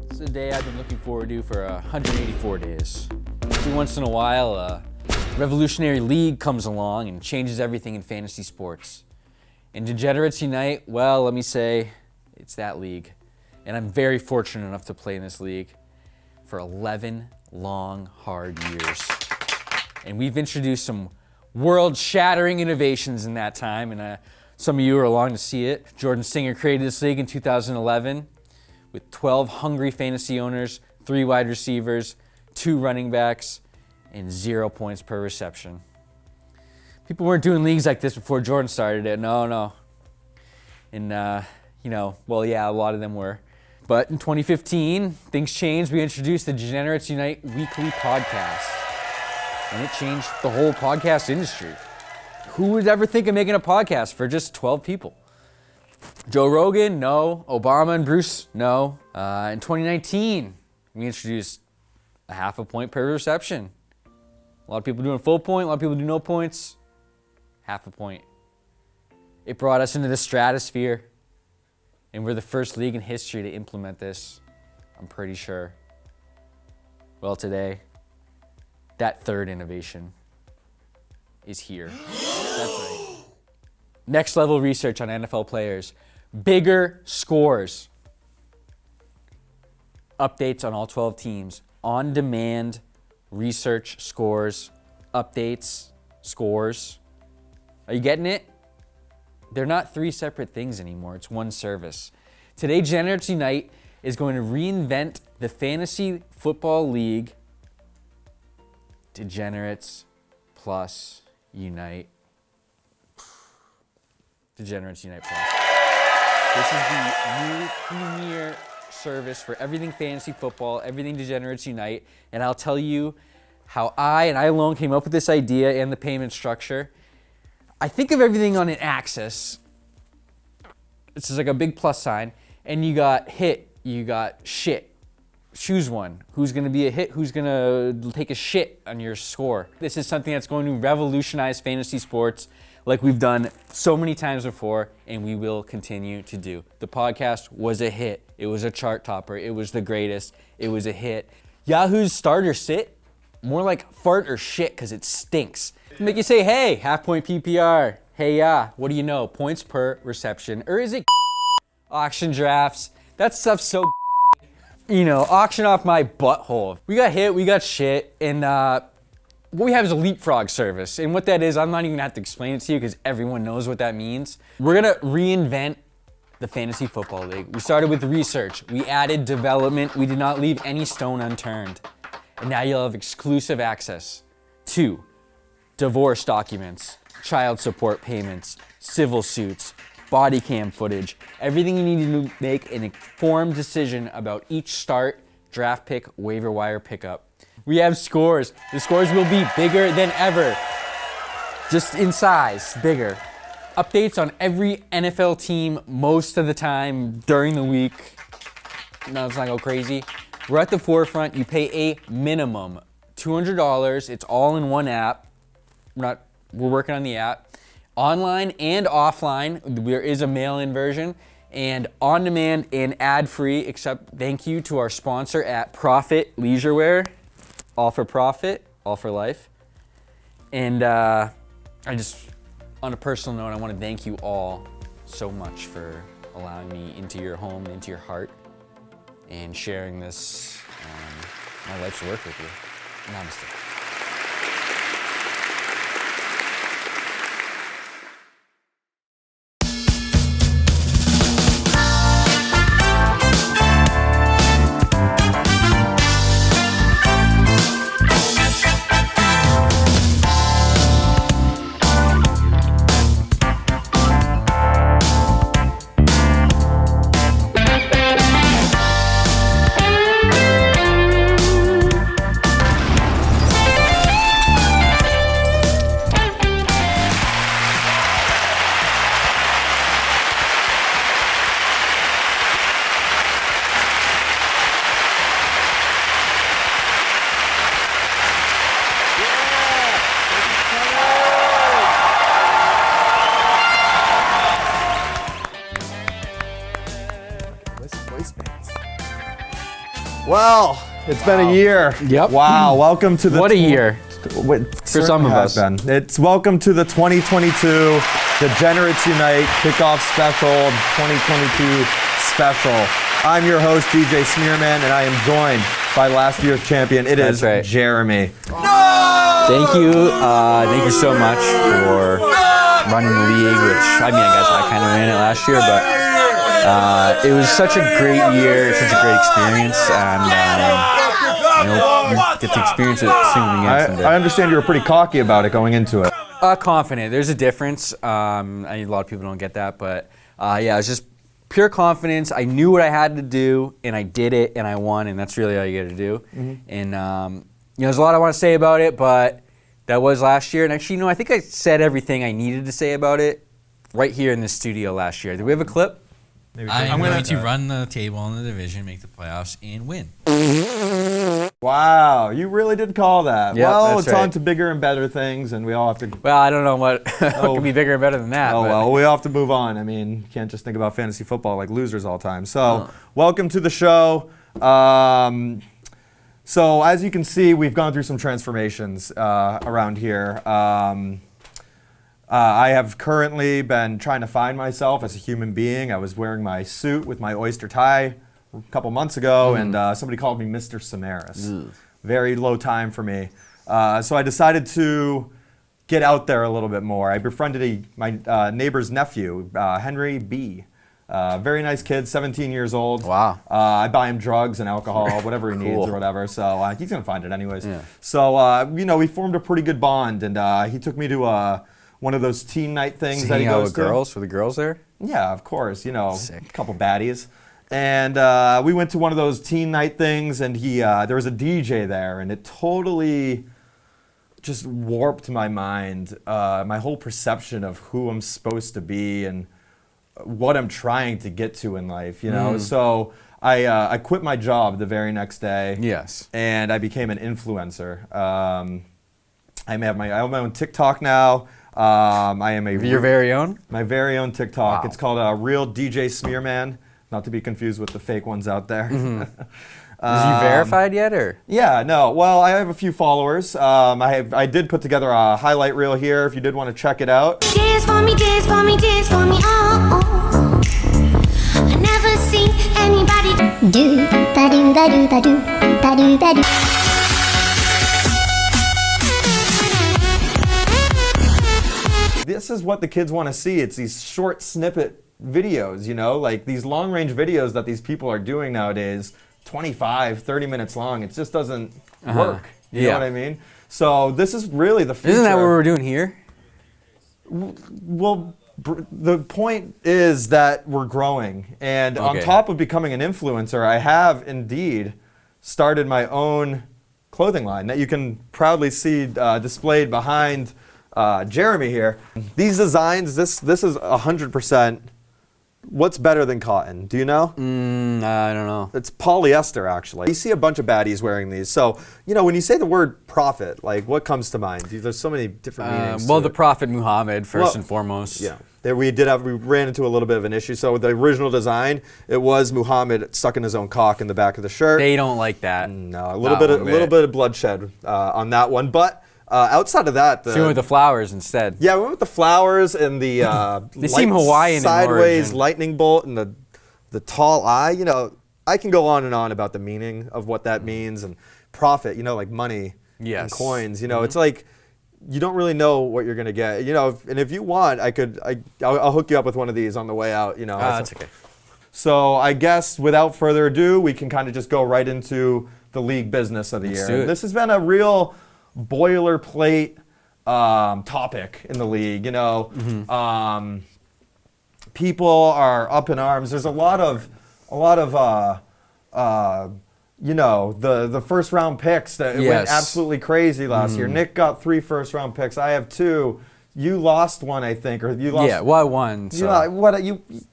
It's a day I've been looking forward to for 184 days. Every once in a while, a revolutionary league comes along and changes everything in fantasy sports. And Degenerates Unite, well, let me say, it's that league. And I'm very fortunate enough to play in this league for 11 long, hard years. And we've introduced some world-shattering innovations in that time, and some of you are along to see it. Jordan Singer created this league in 2011 with 12 hungry fantasy owners, 3 wide receivers, 2 running backs, and 0 points per reception. People weren't doing leagues like this before Jordan started it. No. And, well, yeah, a lot of them were. But in 2015, things changed. We introduced the Degenerates Unite weekly podcast. And it changed the whole podcast industry. Who would ever think of making a podcast for just 12 people? Joe Rogan, no. Obama and Bruce, no. In 2019, we introduced a half a point per reception. A lot of people doing full point, a lot of people do no points. Half a point. It brought us into the stratosphere, and we're the first league in history to implement this, I'm pretty sure. Well, today, that third innovation is here. That's right. Next level research on NFL players. Bigger scores. Updates on all 12 teams. On-demand research scores. Updates. Scores. Are you getting it? They're not 3 separate things anymore. It's one service. Today, Degenerates Unite is going to reinvent the fantasy football league. Degenerates plus Unite. Degenerates Unite Plus. This is the new premier service for everything fantasy football, everything Degenerates Unite, and I'll tell you how I alone came up with this idea and the payment structure. I think of everything on an axis. This is like a big plus sign, and you got hit, you got shit. Choose one. Who's going to be a hit? Who's going to take a shit on your score? This is something that's going to revolutionize fantasy sports like we've done so many times before, and we will continue to do. The podcast was a hit. It was a chart topper. It was the greatest. It was a hit. Yahoo's start or sit, more like fart or shit because it stinks. Make you say, hey, half point PPR. Hey, yeah, what do you know? Points per reception. Or is it auction drafts? That stuff's so auction off my butthole. We got hit, we got shit, and what we have is a leapfrog service. And what that is, I'm not even gonna have to explain it to you because everyone knows what that means. We're gonna reinvent the fantasy football league. We started with research. We added development. We did not leave any stone unturned. And now you'll have exclusive access to divorce documents, child support payments, civil suits, body cam footage, everything you need to make an informed decision about each start, draft pick, waiver wire pickup. We have scores. The scores will be bigger than ever. Just in size, bigger. Updates on every NFL team most of the time during the week. No, let's not go crazy. We're at the forefront. You pay a minimum $200. It's all in one app. We're working on the app. Online and offline, there is a mail-in version, and on-demand and ad-free, except thank you to our sponsor at Profit Leisurewear. All for profit, all for life. And on a personal note, I want to thank you all so much for allowing me into your home, into your heart, and sharing this, my life's work with you. Namaste. Well, it's been a year. Yep. Wow. Welcome to the. What a year. For some of us. It's welcome to the 2022 Degenerates Unite Kickoff Special 2022 Special. I'm your host, DJ Smearman, and I am joined by last year's champion. It is right. Jeremy. Thank you so much for running the league, which, I guess I kind of ran it last year, but it was such a great year, such a great experience, and you get to experience it soon again someday. I understand you were pretty cocky about it going into it. Confident. There's a difference. A lot of people don't get that, but it was just pure confidence. I knew what I had to do, and I did it, and I won, and that's really all you got to do. Mm-hmm. And there's a lot I want to say about it, but that was last year. And actually, I think I said everything I needed to say about it right here in the studio last year. Do we have a clip? I'm going to run the table in the division, make the playoffs, and win. Wow, you really did call that. Yep, well, that's it's right. on to bigger and better things, and we all have to. Well, I don't know what could be bigger and better than that. Oh, but. well, we all have to move on. You can't just think about fantasy football like losers all the time. So, welcome to the show. So, as you can see, we've gone through some transformations around here. I have currently been trying to find myself as a human being. I was wearing my suit with my oyster tie a couple months ago, and somebody called me Mr. Samaras. Very low time for me. So I decided to get out there a little bit more. I befriended my neighbor's nephew, Henry B. Very nice kid, 17 years old. Wow. I buy him drugs and alcohol, whatever he needs or whatever. So he's going to find it anyways. Yeah. So, we formed a pretty good bond, and he took me to one of those teen night things that he goes to. Girls? Were the girls there? Yeah, of course. Sick. A couple baddies. And we went to one of those teen night things, and there was a DJ there, and it totally just warped my mind, my whole perception of who I'm supposed to be and what I'm trying to get to in life, So I quit my job the very next day. Yes. And I became an influencer. I have my own TikTok now. I am your very own? My very own TikTok. Wow. It's called Real DJ Smearman, not to be confused with the fake ones out there. Mm-hmm. Is he verified yet, or? Yeah, no. Well, I have a few followers. I did put together a highlight reel here. If you did want to check it out. Dance for me, dance for me, dance for me. Oh, I never seen anybody do ba do ba do ba do ba do ba do. This is what the kids want to see. It's these short snippet videos, like these long range videos that these people are doing nowadays, 25, 30 minutes long. It just doesn't work. You know what I mean? So this is really the future. Isn't that what we're doing here? Well, the point is that we're growing. And on top of becoming an influencer, I have indeed started my own clothing line that you can proudly see displayed behind Jeremy here. These designs, this is 100%. What's better than cotton? Do you know? I don't know. It's polyester, actually. You see a bunch of baddies wearing these. So, when you say the word prophet, like what comes to mind? There's so many different meanings. Well, the Prophet Muhammad, first and foremost. Yeah. There we ran into a little bit of an issue. So the original design, it was Muhammad sucking his own cock in the back of the shirt. They don't like that. No, a little bit of bloodshed on that one. But outside of that, so you went with the flowers instead. Yeah, we went with the flowers and the they seem Hawaiian sideways in origin. lightning bolt and the tall eye. I can go on and on about the meaning of what that means and profit. Like money and coins. It's like you don't really know what you're gonna get. And if you want, I'll hook you up with one of these on the way out. That's okay. So I guess without further ado, we can kind of just go right into the league business of the year. Do it. This has been a real boilerplate topic in the league. People are up in arms. There's a lot of the first round picks that went absolutely crazy last year. Nick got 3 first round picks. I have 2. You lost one, I think, or you lost. Yeah, well, I won. So.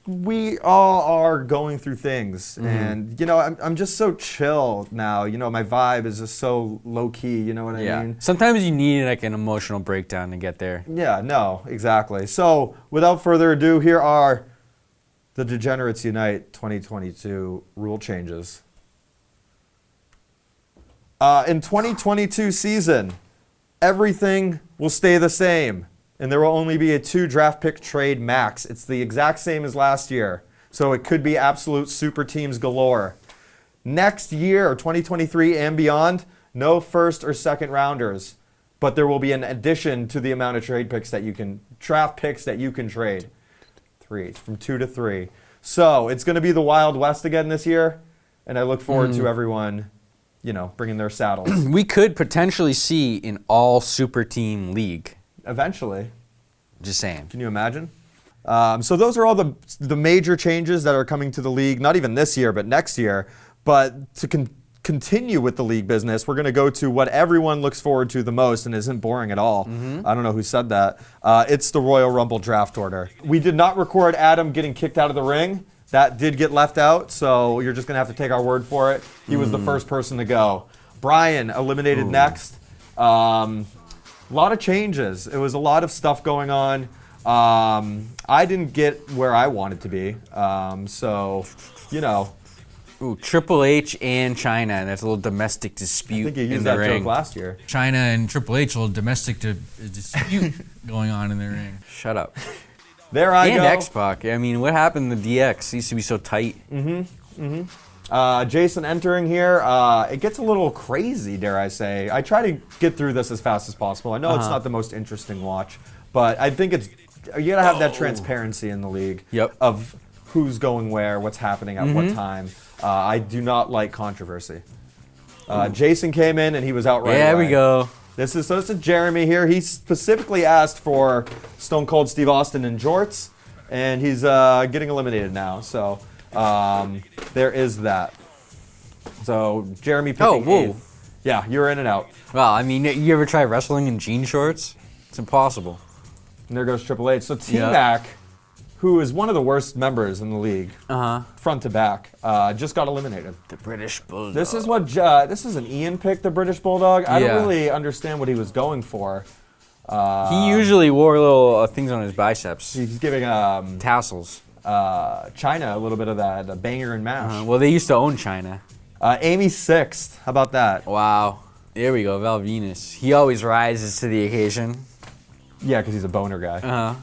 We all are going through things, and I'm just so chill now. My vibe is just so low key. You know what I mean? Sometimes you need like an emotional breakdown to get there. Yeah, no, exactly. So without further ado, here are the Degenerates Unite 2022 rule changes. In 2022 season, everything will stay the same, and there will only be a 2 draft pick trade max. It's the exact same as last year, so it could be absolute super teams galore. Next year, 2023 and beyond, no first or second rounders, but there will be an addition to the amount of draft picks that you can trade. 3, from 2 to 3. So it's going to be the Wild West again this year, and I look forward to everyone, bringing their saddles. We could potentially see an all super team league. Eventually. Just saying. Can you imagine? So those are all the major changes that are coming to the league, not even this year, but next year. But to continue with the league business, we're going to go to what everyone looks forward to the most and isn't boring at all. I don't know who said that. It's the Royal Rumble draft order. We did not record Adam getting kicked out of the ring. That did get left out, so you're just going to have to take our word for it. He was the first person to go. Brian eliminated next. A lot of changes. It was a lot of stuff going on. I didn't get where I wanted to be. Ooh, Triple H and China, and that's a little domestic dispute I think you in used the that ring. joke last year. China and Triple H, a little domestic dispute going on in the ring. Shut up. There I And go. X-Pac. I mean, what happened to DX? It used to be so tight. Jason entering here. It gets a little crazy, dare I say. I try to get through this as fast as possible. I know it's not the most interesting watch, but I think you gotta have that transparency in the league. Yep. Of who's going where, what's happening at what time. I do not like controversy. Jason came in and he was out right away. There we go. This is Jeremy here. He specifically asked for Stone Cold Steve Austin in jorts, and he's getting eliminated now. So there is that. So Jeremy picking eighth. Yeah, you're in and out. Well, I mean, you ever try wrestling in jean shorts? It's impossible. And there goes Triple H. So T-Mac, who is one of the worst members in the league, front to back, just got eliminated. The British Bulldog. This is an Ian pick, the British Bulldog. I don't really understand what he was going for. He usually wore little things on his biceps. He's giving Tassels. China a little bit of that banger and mash. Well, they used to own China. Amy sixth. How about that? Wow. There we go, Val Venus. He always rises to the occasion. Yeah, because he's a boner guy.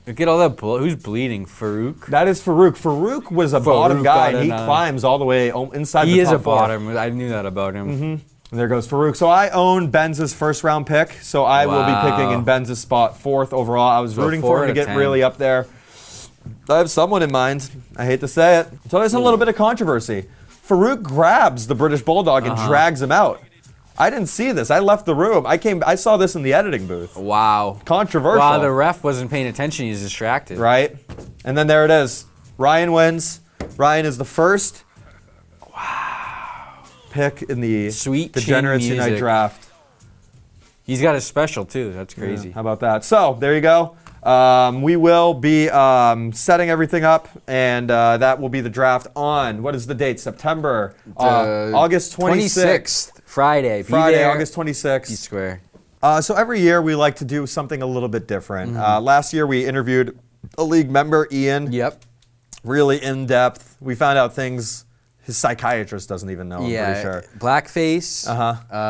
Look at all that blood. Who's bleeding? Farouk? That is Farouk. Farouk was a bottom guy. And he climbs all the way inside the top. He is a four. bottom. I knew that about him. And there goes Farouk. So I own Benz's first round pick. So I will be picking in Benz's spot 4th overall. I was rooting for him to get really up there. I have someone in mind. I hate to say it. So there's a little bit of controversy. Farouk grabs the British Bulldog and drags him out. I didn't see this. I left the room. I saw this in the editing booth. Wow. Controversial. Wow, the ref wasn't paying attention. He's distracted. Right? And then there it is. Ryan wins. Ryan is the first pick in the Sweet Degenerates chin Unite music. draft. He's got a special, too. That's crazy. Yeah, how about that? So, there you go. We will be setting everything up, and that will be the draft on, what is the date? September, August 26th. Friday. Friday, August 26th. Be square. So every year we like to do something a little bit different. Last year we interviewed a league member, Ian. Yep. Really in-depth. We found out things his psychiatrist doesn't even know, I'm pretty sure. Blackface.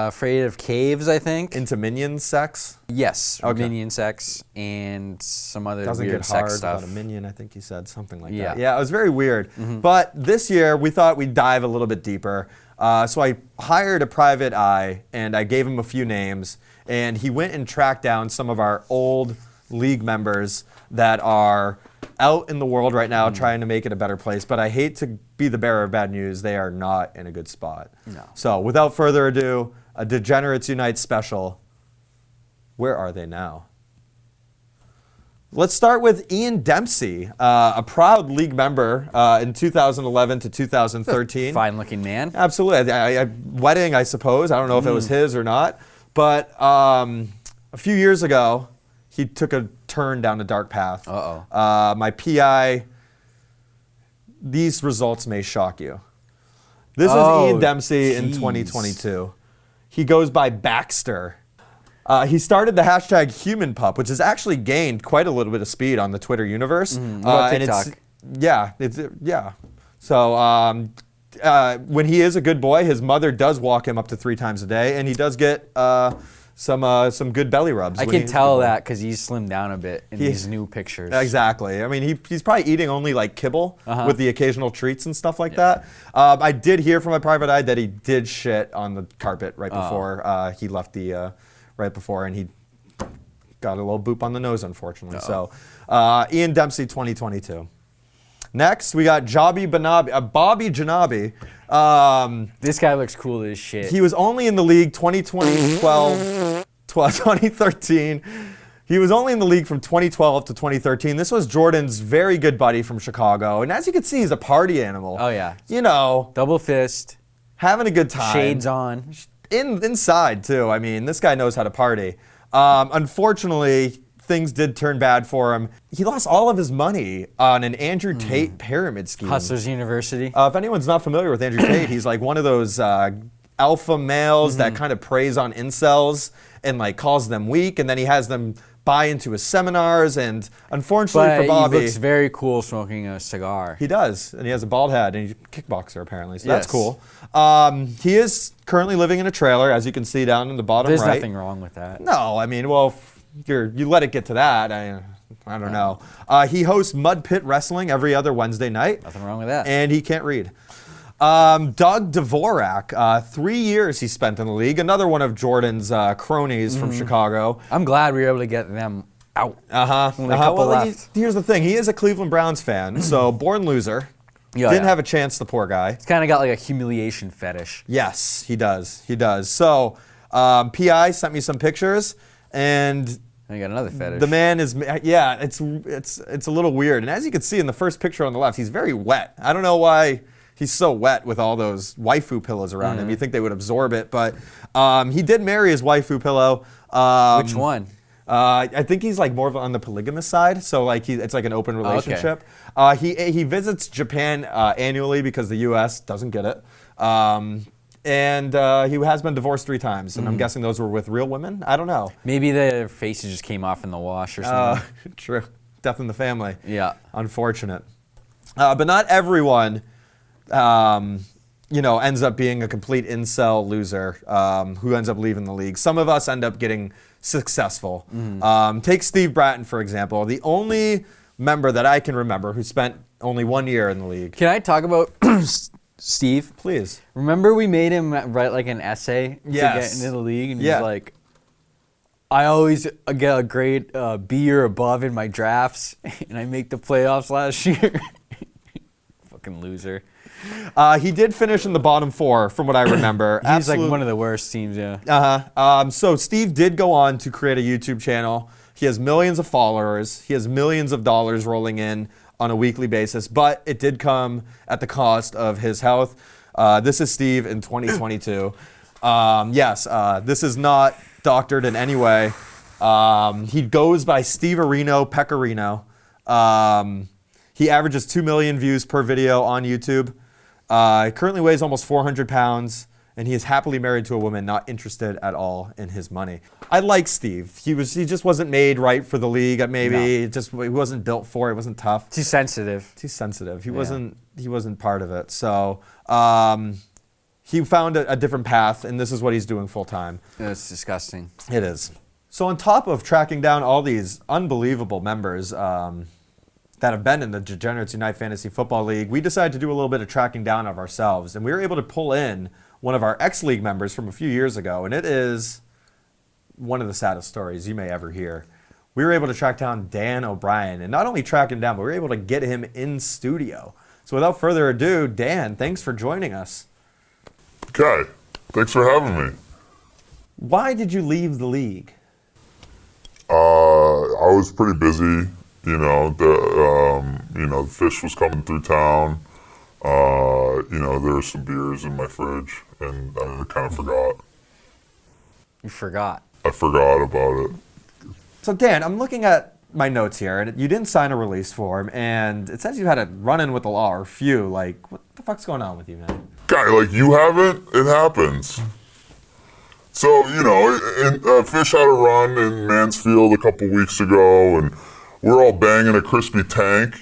Afraid of caves, I think. Into minion sex? Yes. Okay. Minion sex and some other Doesn't weird get sex hard stuff. about a minion, I think he said something like Yeah. that. Yeah, it was very weird. But this year we thought we'd dive a little bit deeper. So I hired a private eye and I gave him a few names, and he went and tracked down some of our old league members that are out in the world right now trying to make it a better place. But I hate to be the bearer of bad news. They are not in a good spot. No. So without further ado, a Degenerates Unite special. Where are they now? Let's start with Ian Dempsey, a proud league member in 2011 to 2013. Fine-looking man. Absolutely. Wedding, I suppose. I don't know if it was his or not. But a few years ago, he took a turn down a dark path. My PI, these results may shock you. This is Ian Dempsey in 2022. He goes by Baxter. He started the hashtag HumanPup, which has actually gained quite a little bit of speed on the Twitter universe. What about TikTok? Yeah. So when he is a good boy, his mother does walk him up to 3 times a day, and he does get some good belly rubs. I can tell that because he's slimmed down a bit in these new pictures. Exactly. I mean, he's probably eating only like kibble with the occasional treats and stuff like that. I did hear from my private eye that he did shit on the carpet right before he left and he got a little boop on the nose, unfortunately. So, Ian Dempsey, 2022. Next, we got Bobby Janabi. This guy looks cool as shit. He was only in the league 2013. He was only in the league from 2012 to 2013. This was Jordan's very good buddy from Chicago. And as you can see, he's a party animal. Oh, yeah. You know. Double fist. Having a good time. Shades on. Inside, too. I mean, this guy knows how to party. Unfortunately, things did turn bad for him. He lost all of his money on an Andrew Tate pyramid scheme. Hustlers University. If anyone's not familiar with Andrew Tate, he's like one of those alpha males that kind of preys on incels and like calls them weak, and then he has them buy into his seminars. And unfortunately for Bobby, he looks very cool smoking a cigar. He does, and he has a bald head, and he's a kickboxer apparently, so that's cool. He is currently living in a trailer, as you can see down in the bottom right. There's nothing wrong with that. No, I mean, well, you let it get to that. I don't know. He hosts Mud Pit Wrestling every other Wednesday night. Nothing wrong with that. And he can't read. Doug Dvorak, 3 years he spent in the league. Another one of Jordan's cronies from Chicago. I'm glad we were able to get them out. Only a couple left. Here's the thing. He is a Cleveland Browns fan, so born loser. Didn't have a chance, the poor guy. He's kind of got like a humiliation fetish. Yes, he does. He does. So PI sent me some pictures, and you got another fetish. the man is, it's a little weird. And as you can see in the first picture on the left, he's very wet. I don't know why he's so wet with all those waifu pillows around him. You'd think they would absorb it, but he did marry his waifu pillow. Which one? I think he's like more on the polygamous side, so like it's like an open relationship. He visits Japan annually because the U.S. doesn't get it. And he has been divorced 3 times, and I'm guessing those were with real women. I don't know. Maybe their faces just came off in the wash or something. True. Death in the family. Yeah. Unfortunate. But not everyone, ends up being a complete incel loser who ends up leaving the league. Some of us end up getting successful. Take Steve Bratton, for example, the only member that I can remember who spent only 1 year in the league. Can I talk about Steve? Please. Remember we made him write like an essay to get into the league? And he's like, I always get a grade B or above in my drafts, and I make the playoffs last year. Fucking loser. He did finish in the bottom 4, from what I remember. He's like one of the worst teams, So Steve did go on to create a YouTube channel. He has millions of followers. He has millions of dollars rolling in on a weekly basis, but it did come at the cost of his health. This is Steve in 2022. This is not doctored in any way. He goes by Steve Areno Pecorino. He averages 2 million views per video on YouTube. He currently weighs almost 400 pounds, and he is happily married to a woman not interested at all in his money. I like Steve. He just wasn't made right for the league. Maybe he wasn't built for it. It wasn't tough. Too sensitive. He wasn't part of it. So he found a different path, and this is what he's doing full time. It's disgusting. It is. So on top of tracking down all these unbelievable members that have been in the Degenerates Unite Fantasy Football League, we decided to do a little bit of tracking down of ourselves, and we were able to pull in one of our ex-league members from a few years ago, and it is one of the saddest stories you may ever hear. We were able to track down Dan O'Brien, and not only track him down, but we were able to get him in studio. So without further ado, Dan, thanks for joining us. Okay, thanks for having me. Why did you leave the league? I was pretty busy. The fish was coming through town. There were some beers in my fridge, and I kind of forgot. You forgot. I forgot about it. So Dan, I'm looking at my notes here, and you didn't sign a release form, and it says you had a run-in with the law, or a few. Like, what the fuck's going on with you, man? Guy, like, you haven't? It happens. So, Fish had a run in Mansfield a couple weeks ago, and we're all banging a crispy tank,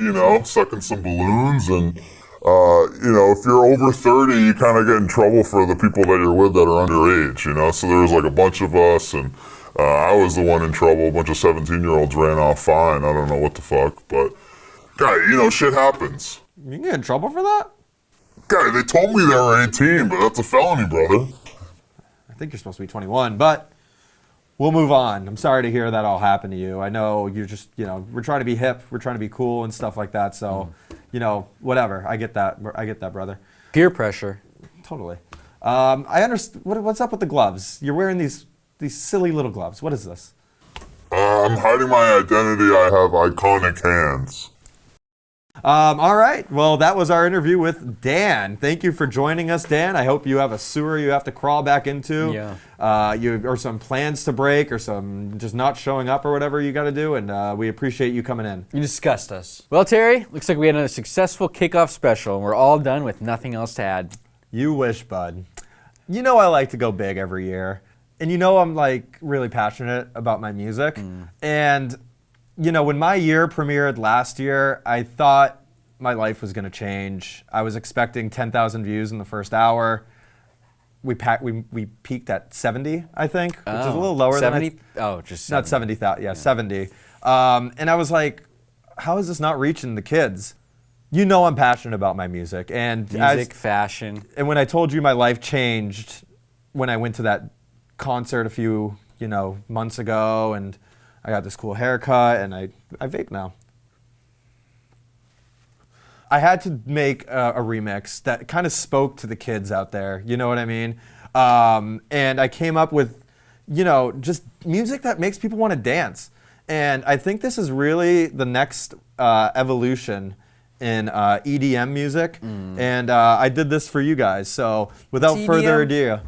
sucking some balloons, and if you're over 30, you kind of get in trouble for the people that you're with that are underage, So there was like a bunch of us, and I was the one in trouble. A bunch of 17-year-olds ran off fine. I don't know what the fuck, but guy, shit happens. You can get in trouble for that? Guy, they told me they were 18, but that's a felony, brother. I think you're supposed to be 21, but we'll move on. I'm sorry to hear that all happened to you. I know you're just, we're trying to be hip, we're trying to be cool and stuff like that. So, whatever. I get that. I get that, brother. Peer pressure. Totally. I understand. What's up with the gloves? You're wearing these silly little gloves. What is this? I'm hiding my identity. I have iconic hands. All right. Well, that was our interview with Dan. Thank you for joining us, Dan. I hope you have a sewer you have to crawl back into. Yeah. Or some plans to break, or some just not showing up, or whatever you got to do. And we appreciate you coming in. You disgust us. Well, Terry, looks like we had a successful kickoff special, and we're all done with nothing else to add. You wish, bud. I like to go big every year. And I'm like really passionate about my music. And when my year premiered last year, I thought my life was going to change. I was expecting 10,000 views in the first hour. We peaked at 70, I think, which is a little lower 70? than Just 70. not 70,000. Yeah, 70. And I was like, how is this not reaching the kids? I'm passionate about my music. And fashion. And when I told you my life changed when I went to that concert a few, months ago, and I got this cool haircut, and I vape now. I had to make a remix that kind of spoke to the kids out there, you know what I mean? And I came up with, just music that makes people want to dance. And I think this is really the next evolution in EDM music. And I did this for you guys. So without further ado,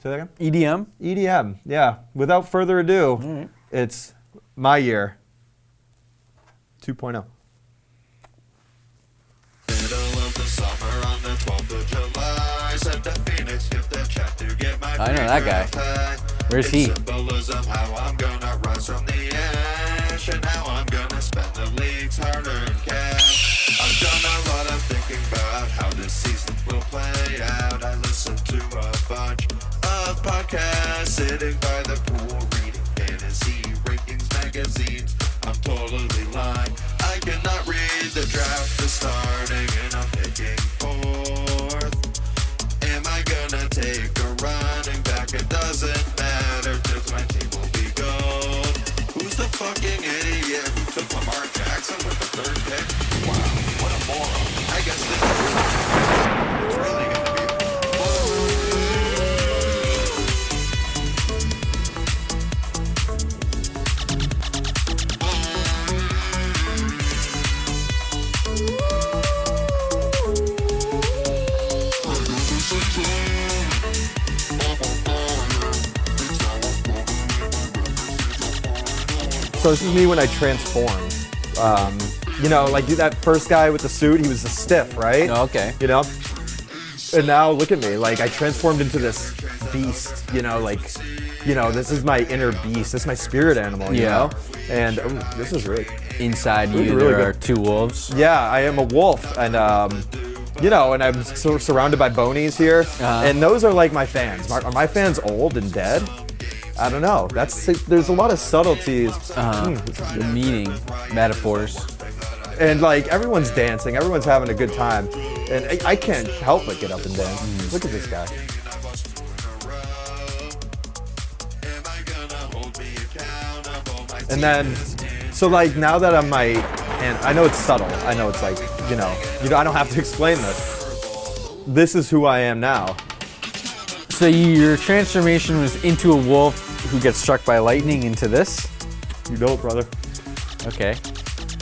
say that again? EDM? EDM, yeah. Without further ado, it's My Year 2.0. I know that guy. Where's he? Symbolism, how I'm gonna rise from the ash, and how I'm gonna spend the league's hard-earned cash. I've done a lot of thinking about how this season will play out. I listened to a bunch of podcasts, sitting by the pool, reading fantasy rankings magazines. I'm totally lying. I cannot read the draft is starting, and I'm picking fourth. Am I gonna take a running back? It doesn't matter, just my team will be gold. Who's the fucking idiot who took Lamar Jackson with the third pick? Wow, what a moron. I guess this is it's really gonna be So this is me when I transformed. Like that first guy with the suit, he was a stiff, right? Oh, okay. And now look at me, like I transformed into this beast, this is my inner beast, this is my spirit animal, you know? And this is really... Inside you, really there good. are two wolves. Yeah, I am a wolf, and and I'm surrounded by bonies here, and those are like my fans. Are my fans old and dead? I don't know. There's a lot of subtleties. Meaning, metaphors. And like everyone's dancing, everyone's having a good time, and I can't help but get up and dance. Look at this guy. And then, so like now that I'm and I know it's subtle. I know it's like I don't have to explain this. This is who I am now. So your transformation was into a wolf who gets struck by lightning into this? You know it, brother. Okay.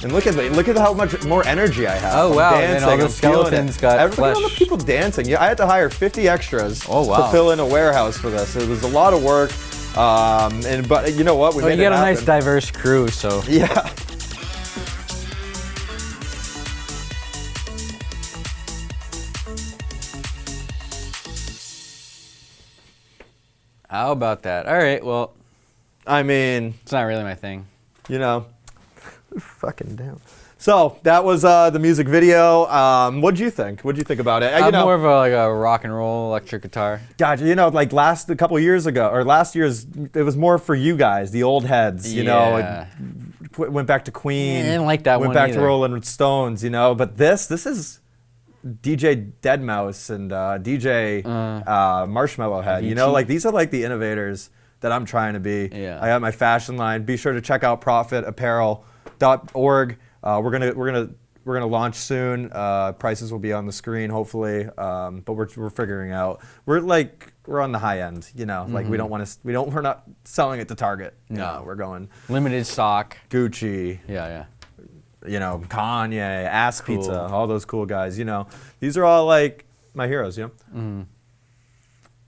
And look at how much more energy I have. Oh, I'm wow. dancing, And all the I'm feeling skeletons it. got Look at all the flesh. people dancing. Yeah, I had to hire 50 extras to fill in a warehouse for this. It was a lot of work. But you know what? We Well, made you got it a nice happen. diverse crew, so. Yeah. How about that? All right, well, I mean, it's not really my thing. fucking damn. So that was the music video. What'd you think? What'd you think about it? I'm more of like a rock and roll electric guitar. Gotcha. Like a couple years ago, or last year's, it was more for you guys, the old heads. Went back to Queen. I didn't like that went one back either. to Rolling Stones. But this is DJ Deadmau5 and DJ Marshmallow Head. Avicii. These are like the innovators that I'm trying to be. Yeah. I got my fashion line. Be sure to check out profitapparel.org. We're gonna launch soon. Prices will be on the screen hopefully, but we're figuring out. We're on the high end, we're not selling it to Target. No, we're going Limited stock. Gucci. Yeah. Kanye, Ass Cool. Pizza, all those cool guys. These are all like my heroes.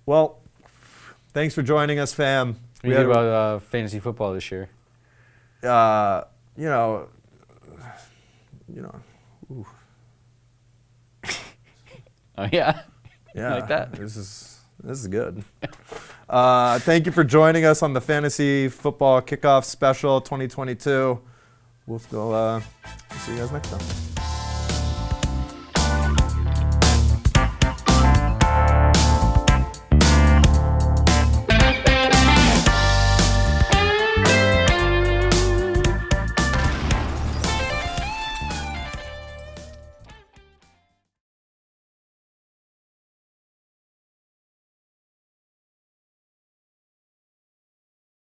Well, thanks for joining us, fam. What do you think about fantasy football this year? Ooh. Oh yeah. Yeah, Like that. This is good. Thank you for joining us on the Fantasy Football Kickoff Special 2022. We'll see you guys next time.